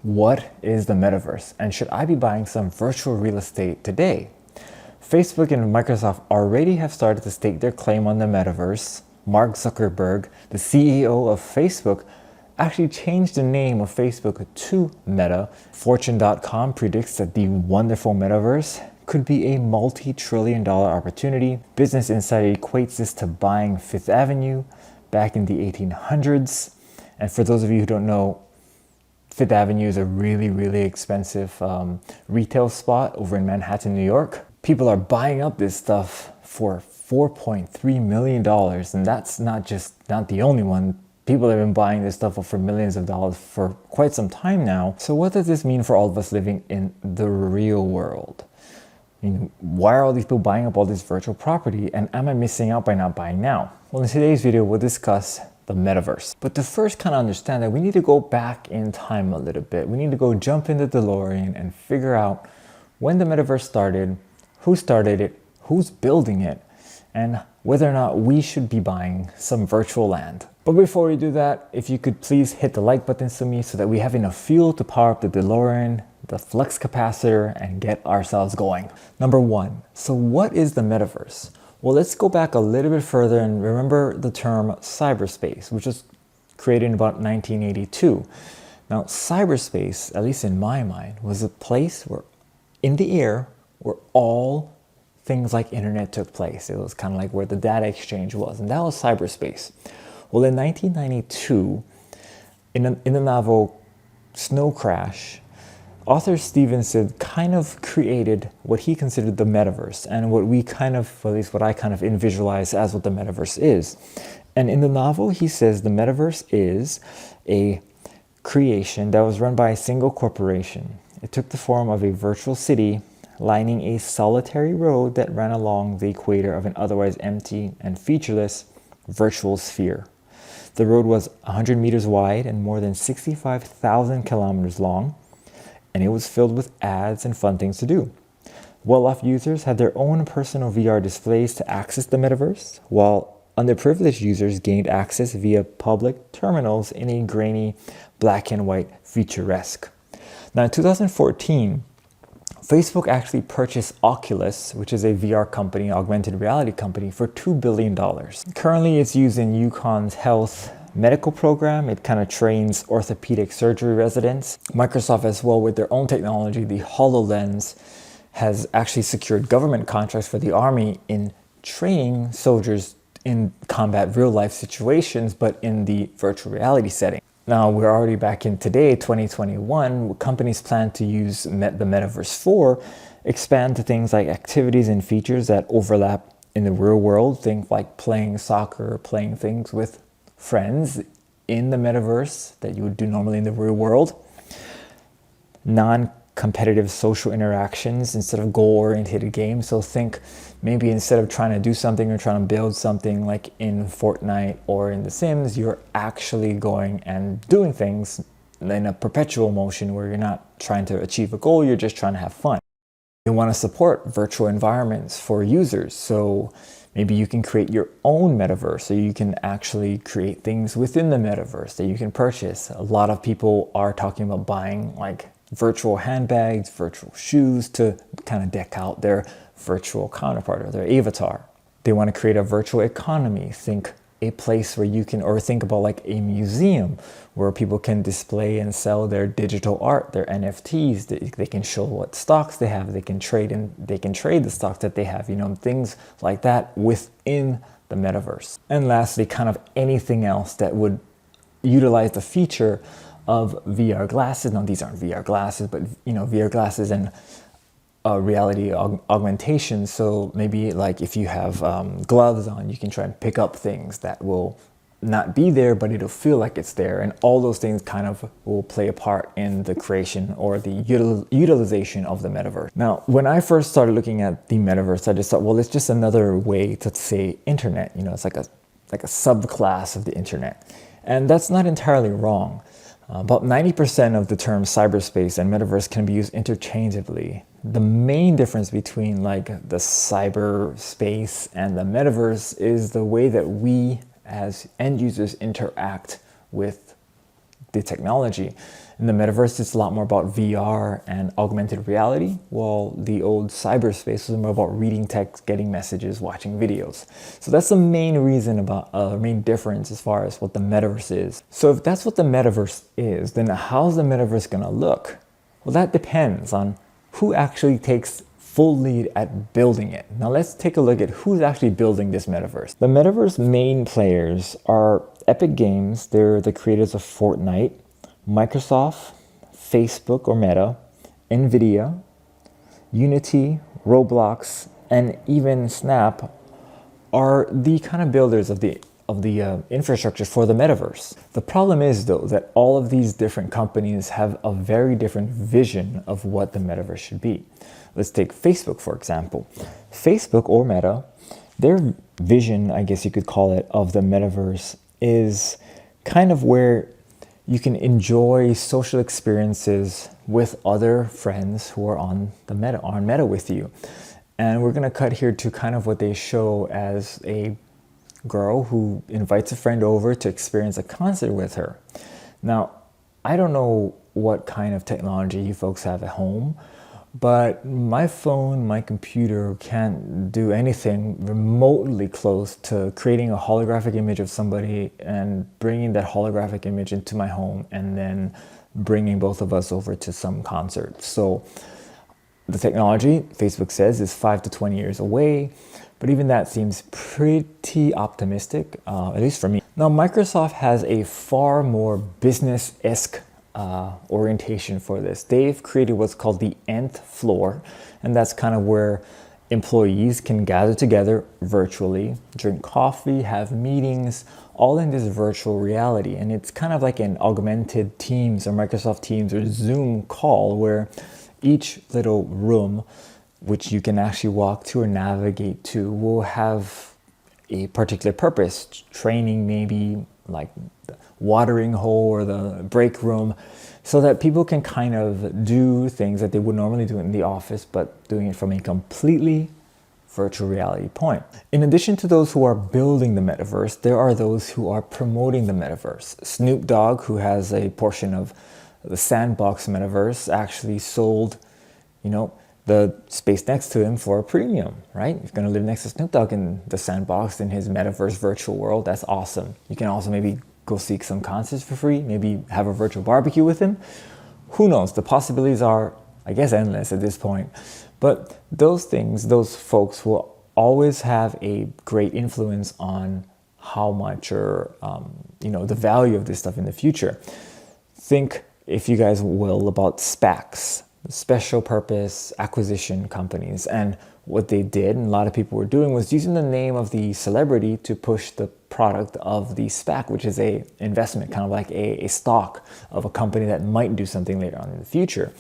What is the metaverse, and should I be buying some virtual real estate today? Facebook and Microsoft already have started to stake their claim on the metaverse. Mark Zuckerberg, the CEO of Facebook, actually changed the name of Facebook to Meta. Fortune.com predicts that the wonderful metaverse could be a multi-trillion-dollar opportunity. Business Insider equates this to buying Fifth Avenue back in the 1800s. And for those of you who don't know, Fifth Avenue is a really expensive retail spot over in Manhattan, New York. People are buying up this stuff for $4.3 million, and that's not the only one. People have been buying this stuff for millions of dollars for quite some time now. So what does this mean for all of us living in the real world? I mean, why are all these people buying up all this virtual property, and am I missing out by not buying now? Well, in today's video, we'll discuss the metaverse. But to first kind of understand that, we need to go back in time a little bit. We need to go jump into the DeLorean and figure out when the metaverse started, who started it, who's building it, and whether or not we should be buying some virtual land. But before we do that, if you could please hit the like button for me so that we have enough fuel to power up the DeLorean, the flux capacitor, and get ourselves going. Number one, so what is the metaverse? Well, let's go back a little bit further and remember the term cyberspace, which was created in about 1982. Now, cyberspace, at least in my mind, was a place where, in the air, where all things like internet took place. It was kind of like where the data exchange was, and that was cyberspace. Well, in 1992, in the novel Snow Crash, author Stevenson kind of created what he considered the metaverse, and what we kind of, at least what I kind of visualize as what the metaverse is. And in the novel, he says the metaverse is a creation that was run by a single corporation. It took the form of a virtual city lining a solitary road that ran along the equator of an otherwise empty and featureless virtual sphere. The road was 100 meters wide and more than 65,000 kilometers long, and it was filled with ads and fun things to do. Well-off users had their own personal VR displays to access the metaverse, while underprivileged users gained access via public terminals in a grainy black and white futuresque. Now, in 2014, Facebook actually purchased Oculus, which is a VR company, augmented reality company, for $2 billion. Currently, it's used in UConn's health medical program. It kind of trains orthopedic surgery residents. Microsoft as well, with their own technology, the HoloLens, has actually secured government contracts for the Army in training soldiers in combat real life situations, but in the virtual reality setting. Now, we're already back in today, 2021. Companies plan to use the metaverse for expand to things like activities and features that overlap in the real world. Things like playing soccer, playing things with friends in the metaverse that you would do normally in the real world. Non-competitive social interactions instead of goal-oriented games. So think maybe instead of trying to do something or trying to build something like in Fortnite or in The Sims, you're actually going and doing things in a perpetual motion where you're not trying to achieve a goal, you're just trying to have fun. You want to support virtual environments for users. So maybe you can create your own metaverse, so you can actually create things within the metaverse that you can purchase. A lot of people are talking about buying like virtual handbags, virtual shoes to kind of deck out their virtual counterpart or their avatar. They want to create a virtual economy. Think a place where you can, or think about like a museum where people can display and sell their digital art, their NFTs. They can show what stocks they have. They can trade the stocks that they have, things like that within the metaverse. And lastly, kind of anything else that would utilize the feature of VR glasses. Now, these aren't VR glasses, but VR glasses and reality augmentation. So maybe like if you have gloves on, you can try and pick up things that will not be there, but it'll feel like it's there. And all those things kind of will play a part in the creation or the utilization of the metaverse. Now, when I first started looking at the metaverse, I just thought, well, it's just another way to say internet. It's like a subclass of the internet. And that's not entirely wrong. About 90% of the term cyberspace and metaverse can be used interchangeably. The main difference between like the cyberspace and the metaverse is the way that we as end users interact with the technology. In the metaverse, it's a lot more about VR and augmented reality, while the old cyberspace was more about reading text, getting messages, watching videos. So that's the main reason about main difference as far as what the metaverse is. So if that's what the metaverse is, then how's the metaverse gonna look? Well, that depends on who actually takes full lead at building it. Now let's take a look at who's actually building this metaverse. The metaverse main players are Epic Games. They're the creators of Fortnite, Microsoft, Facebook or Meta, Nvidia, Unity, Roblox, and even Snap are the kind of builders of the infrastructure for the metaverse. The problem is, though, that all of these different companies have a very different vision of what the metaverse should be. Let's take Facebook, for example. Facebook or Meta, their vision, I guess you could call it, of the metaverse is kind of where you can enjoy social experiences with other friends who are on Meta with you. And we're gonna cut here to kind of what they show as a girl who invites a friend over to experience a concert with her. Now, I don't know what kind of technology you folks have at home, but my phone, my computer can't do anything remotely close to creating a holographic image of somebody and bringing that holographic image into my home and then bringing both of us over to some concert. So the technology, Facebook says, is 5 to 20 years away, but even that seems pretty optimistic, at least for me. Now, Microsoft has a far more business-esque orientation for this. They've created what's called the nth floor, and that's kind of where employees can gather together virtually, drink coffee, have meetings, all in this virtual reality. And it's kind of like an augmented Teams or Microsoft Teams or Zoom call where each little room, which you can actually walk to or navigate to, will have a particular purpose. Training, maybe like the watering hole or the break room, so that people can kind of do things that they would normally do in the office, but doing it from a completely virtual reality point. In addition to those who are building the metaverse, there are those who are promoting the metaverse. Snoop Dogg, who has a portion of the Sandbox metaverse, actually sold, the space next to him for a premium, right? If you're gonna live next to Snoop Dogg in the Sandbox in his metaverse virtual world, that's awesome. You can also maybe go seek some concerts for free, maybe have a virtual barbecue with him. Who knows? The possibilities are, I guess, endless at this point. But those folks will always have a great influence on how much or, the value of this stuff in the future. Think, if you guys will, about SPACs, special purpose acquisition companies. And what they did, and a lot of people were doing, was using the name of the celebrity to push the product of the SPAC, which is a investment, kind of like a stock of a company that might do something later on in the future.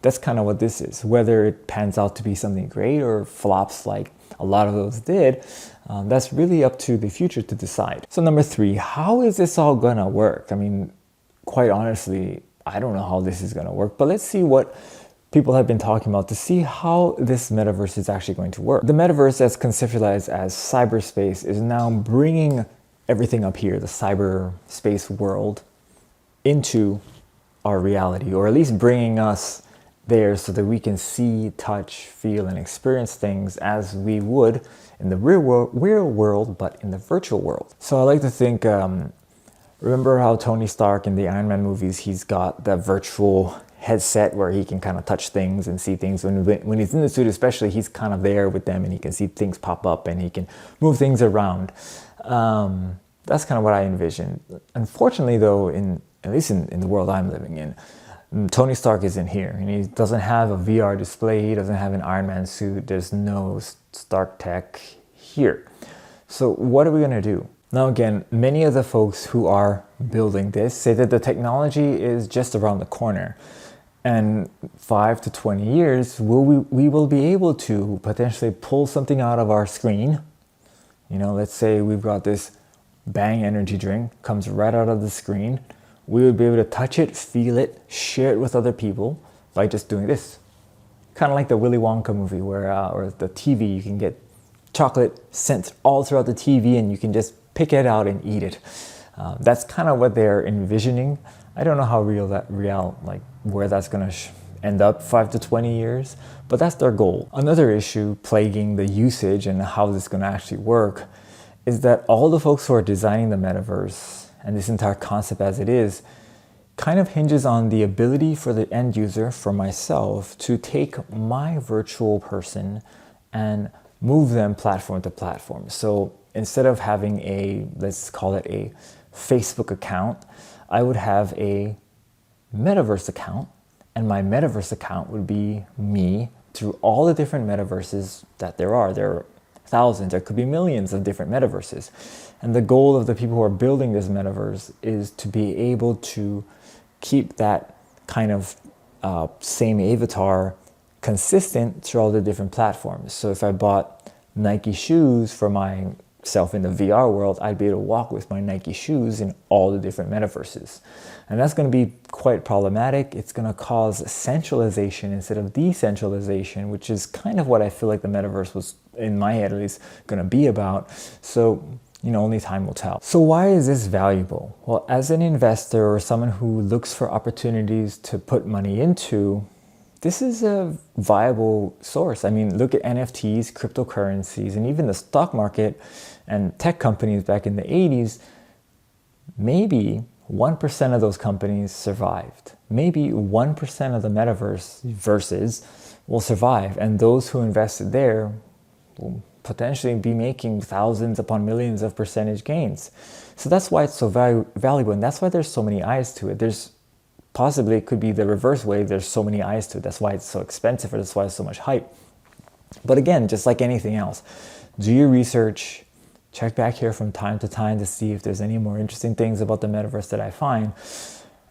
That's kind of what this is. Whether it pans out to be something great or flops like a lot of those did, that's really up to the future to decide. So number 3, how is this all gonna work? I mean, quite honestly, I don't know how this is gonna work, but let's see what people have been talking about to see how this metaverse is actually going to work. The metaverse, as conceptualized as cyberspace, is now bringing everything up here, the cyberspace world, into our reality, or at least bringing us there so that we can see, touch, feel, and experience things as we would in the real world, but in the virtual world. So I like to think, remember how Tony Stark in the Iron Man movies, he's got that virtual headset where he can kind of touch things and see things. When he's in the suit especially, he's kind of there with them and he can see things pop up and he can move things around. That's kind of what I envision. Unfortunately, though, at least in the world I'm living in, Tony Stark isn't here, and he doesn't have a VR display, he doesn't have an Iron Man suit, there's no Stark tech here. So what are we gonna do? Now again, many of the folks who are building this say that the technology is just around the corner. And 5 to 20 years, we will be able to potentially pull something out of our screen. Let's say we've got this Bang energy drink, comes right out of the screen. We would be able to touch it, feel it, share it with other people by just doing this. Kind of like the Willy Wonka movie where, or the TV, you can get chocolate sent all throughout the TV and you can just pick it out and eat it. That's kind of what they're envisioning. I don't know how like where that's going to end up 5 to 20 years, but that's their goal. Another issue plaguing the usage and how this is going to actually work is that all the folks who are designing the metaverse and this entire concept as it is kind of hinges on the ability for the end user, for myself, to take my virtual person and move them platform to platform. So instead of having a, let's call it a Facebook account, I would have a Metaverse account, and my Metaverse account would be me through all the different metaverses that there are. There are thousands, there could be millions of different metaverses. And the goal of the people who are building this metaverse is to be able to keep that kind of same avatar consistent through all the different platforms. So if I bought Nike shoes for myself in the VR world, I'd be able to walk with my Nike shoes in all the different metaverses. And that's going to be quite problematic. It's going to cause centralization instead of decentralization, which is kind of what I feel like the metaverse was, in my head at least, going to be about. So, only time will tell. So why is this valuable? Well, as an investor or someone who looks for opportunities to put money into, this is a viable source. I mean, look at NFTs, cryptocurrencies, and even the stock market and tech companies back in the 80s. Maybe 1% of those companies survived. Maybe 1% of the metaverse verses will survive, and those who invested there will potentially be making thousands upon millions of percentage gains. So that's why it's so valuable, and that's why there's so many eyes to it. There's possibly, it could be the reverse way, there's so many eyes to it. That's why it's so expensive, or that's why it's so much hype. But again, just like anything else, do your research, check back here from time to time to see if there's any more interesting things about the metaverse that I find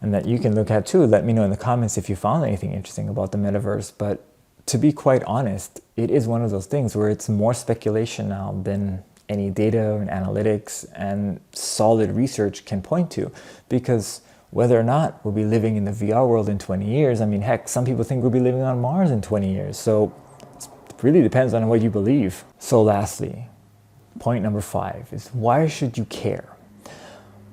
and that you can look at too. Let me know in the comments if you found anything interesting about the metaverse. But to be quite honest, it is one of those things where it's more speculation now than any data and analytics and solid research can point to. Because whether or not we'll be living in the VR world in 20 years, I mean, heck, some people think we'll be living on Mars in 20 years. So it really depends on what you believe. So lastly, point number 5 is, why should you care?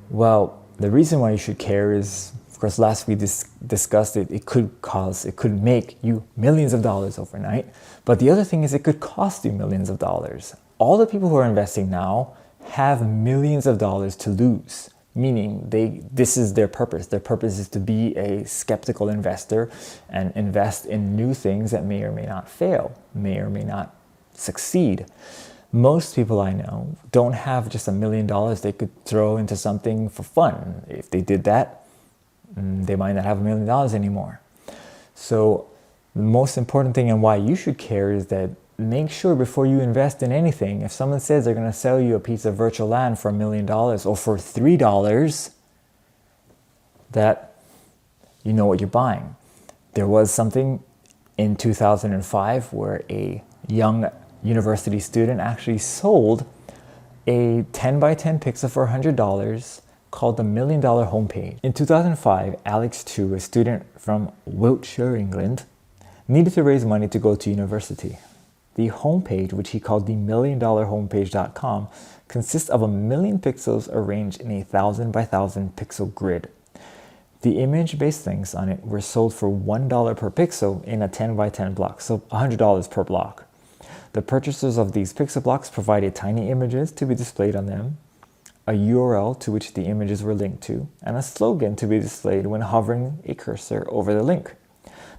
Well, the reason why you should care is, of course, last we discussed it, it could make you millions of dollars overnight. But the other thing is, it could cost you millions of dollars. All the people who are investing now have millions of dollars to lose, meaning this is their purpose. Their purpose is to be a skeptical investor and invest in new things that may or may not fail, may or may not succeed. Most people I know don't have just $1 million they could throw into something for fun. If they did that, they might not have $1 million anymore. So the most important thing and why you should care is that make sure before you invest in anything, if someone says they're going to sell you a piece of virtual land for $1 million or for $3, that you know what you're buying. There was something in 2005 where a young university student actually sold a 10 by 10 pixel for $100 called the $1 Million Homepage. In 2005, Alex Chu, a student from Wiltshire, England, needed to raise money to go to university. The homepage, which he called the $1,000,000homepage.com, consists of 1 million pixels arranged in a 1,000 by 1,000 pixel grid. The image-based links on it were sold for $1 per pixel in a 10 by 10 block, so $100 per block. The purchasers of these pixel blocks provided tiny images to be displayed on them, a URL to which the images were linked to, and a slogan to be displayed when hovering a cursor over the link.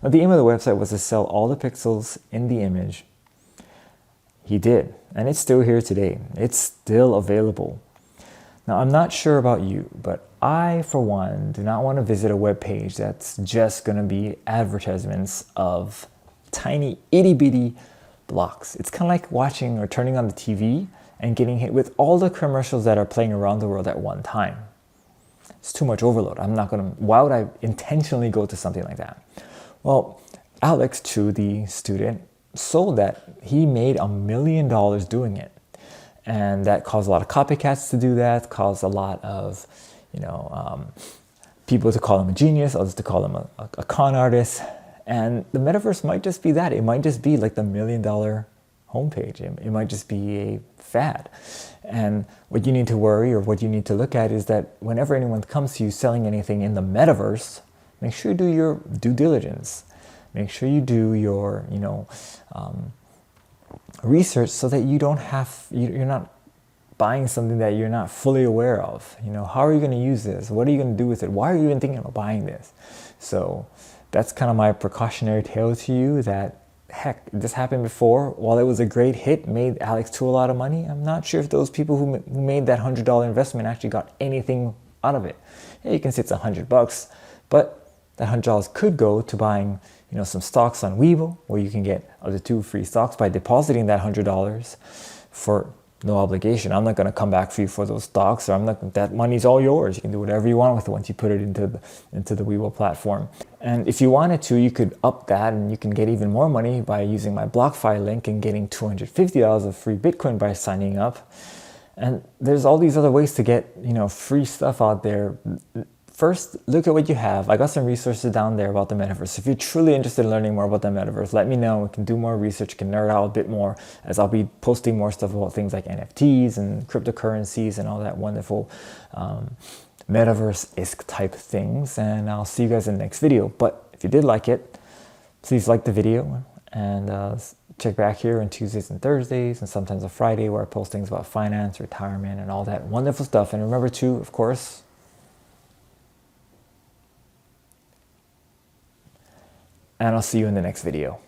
Now, the aim of the website was to sell all the pixels in the image. He did, and it's still here today. It's still available. Now, I'm not sure about you, but I, for one, do not want to visit a web page that's just going to be advertisements of tiny itty-bitty blocks. It's kind of like watching or turning on the TV and getting hit with all the commercials that are playing around the world at one time. It's too much overload. Why would I intentionally go to something like that? Well, Alex Chu, the student, sold that. He made $1 million doing it. And that caused a lot of copycats to do that, caused a lot of, people to call him a genius, others to call him a con artist. And the metaverse might just be that. It might just be like the $1 Million homepage. It might just be a fad. And what you need to worry, or what you need to look at, is that whenever anyone comes to you selling anything in the metaverse, make sure you do your due diligence. Make sure you do your, research, so that you don't have, you're not buying something that you're not fully aware of. How are you going to use this? What are you going to do with it? Why are you even thinking about buying this? So that's kind of my precautionary tale to you, that heck, this happened before. While it was a great hit, made Alex Tu a lot of money, I'm not sure if those people who made that $100 investment actually got anything out of it. Yeah, you can say it's $100, but that $100 could go to buying, some stocks on Weibo, where you can get up to 2 free stocks by depositing that $100 for no obligation. I'm not going to come back for you for those stocks, or that money's all yours. You can do whatever you want with it once you put it into the Weibo platform. And if you wanted to, you could up that, and you can get even more money by using my BlockFi link and getting $250 of free Bitcoin by signing up. And there's all these other ways to get, free stuff out there. First, look at what you have. I got some resources down there about the metaverse. If you're truly interested in learning more about the metaverse, let me know. We can do more research, can nerd out a bit more, as I'll be posting more stuff about things like NFTs and cryptocurrencies and all that wonderful metaverse-esque type things. And I'll see you guys in the next video. But if you did like it, please like the video, and check back here on Tuesdays and Thursdays, and sometimes a Friday, where I post things about finance, retirement, and all that wonderful stuff. And remember to, of course, and I'll see you in the next video.